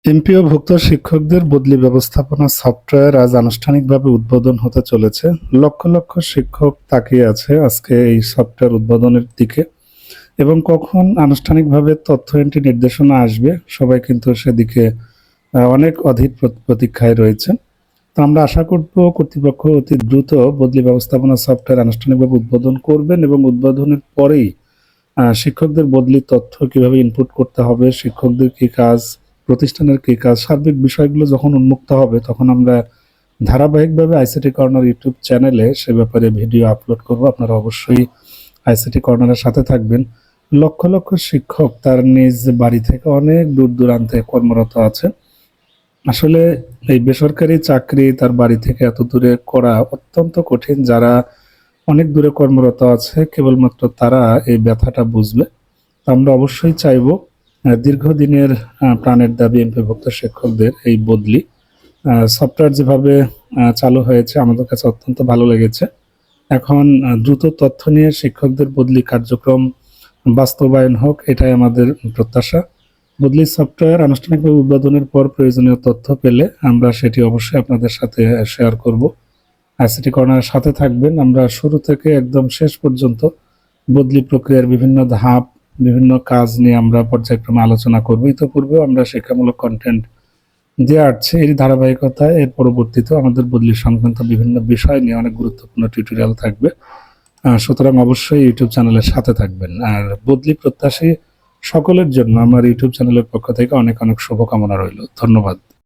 এমপিওভুক্ত শিক্ষকদের বদলি ব্যবস্থাপনা সফটওয়্যার আজ আনুষ্ঠানিকভাবে উদ্বোধন হতে চলেছে। লক্ষ লক্ষ শিক্ষক তাকিয়ে আছে আজকে এই সফটওয়্যার উদ্বোধনের দিকে এবং কখন আনুষ্ঠানিকভাবে তথ্য এন্ট্রি নির্দেশনা আসবে সবাই কিন্তু সেদিকে অনেক অধীর প্রতীক্ষায় রয়েছে। তো আমরা আশা করব কর্তৃপক্ষ অতি দ্রুত বদলি ব্যবস্থাপনা সফটওয়্যার আনুষ্ঠানিকভাবে উদ্বোধন করবেন এবং উদ্বোধনের পরেই শিক্ষকদের বদলি তথ্য কিভাবে ইনপুট করতে হবে, শিক্ষকদের কি কাজ, প্রতিষ্ঠানের কি কাজ, সার্বিক বিষয়গুলো যখন উন্মুক্ত হবে তখন আমরা ধারাবাহিকভাবে আইসিটি কর্নার ইউটিউব চ্যানেলে সে ব্যাপারে ভিডিও আপলোড করব। আপনারা অবশ্যই আইসিটি কর্নারের সাথে থাকবেন। লক্ষ লক্ষ শিক্ষক তার নিজ বাড়ি থেকে অনেক দূর দূরান্তে কর্মরত আছে। আসলে এই বেসরকারি চাকরি তার বাড়ি থেকে এত দূরে করা অত্যন্ত কঠিন। যারা অনেক দূরে কর্মরত আছে কেবলমাত্র তারা এই ব্যথাটা বুঝবে। আমরা অবশ্যই চাইব দীর্ঘদিনের প্রাণের দাবি এমপিভুক্ত শিক্ষকদের এই বদলি সফটওয়্যার যেভাবে চালু হয়েছে আমাদের কাছে অত্যন্ত ভালো লেগেছে। এখন দ্রুত তথ্য নিয়ে শিক্ষকদের বদলি কার্যক্রম বাস্তবায়ন হোক, এটাই আমাদের প্রত্যাশা। বদলি সফটওয়্যার আনুষ্ঠানিকভাবে উদ্বোধনের পর প্রয়োজনীয় তথ্য পেলে আমরা সেটি অবশ্যই আপনাদের সাথে শেয়ার করব। আইসিটি কর্নারের সাথে থাকবেন। আমরা শুরু থেকে একদম শেষ পর্যন্ত বদলি প্রক্রিয়ার বিভিন্ন ধাপ, বিভিন্ন কাজ নিয়ে আমরা পর্যায়ক্রমে আলোচনা করব। ইতিপূর্বেও আমরা শিক্ষামূলক কন্টেন্ট দিয়ে আসছি। এর ধারাবাহিকতায় এর পরবর্তীতেও আমাদের বদলি সংক্রান্ত বিভিন্ন বিষয় নিয়ে অনেক গুরুত্বপূর্ণ টিউটোরিয়াল থাকবে। সুতরাং অবশ্যই ইউটিউব চ্যানেলের সাথে থাকবেন। আর বদলি প্রত্যাশী সকলের জন্য আমার ইউটিউব চ্যানেলের পক্ষ থেকে অনেক অনেক শুভকামনা রইল। ধন্যবাদ।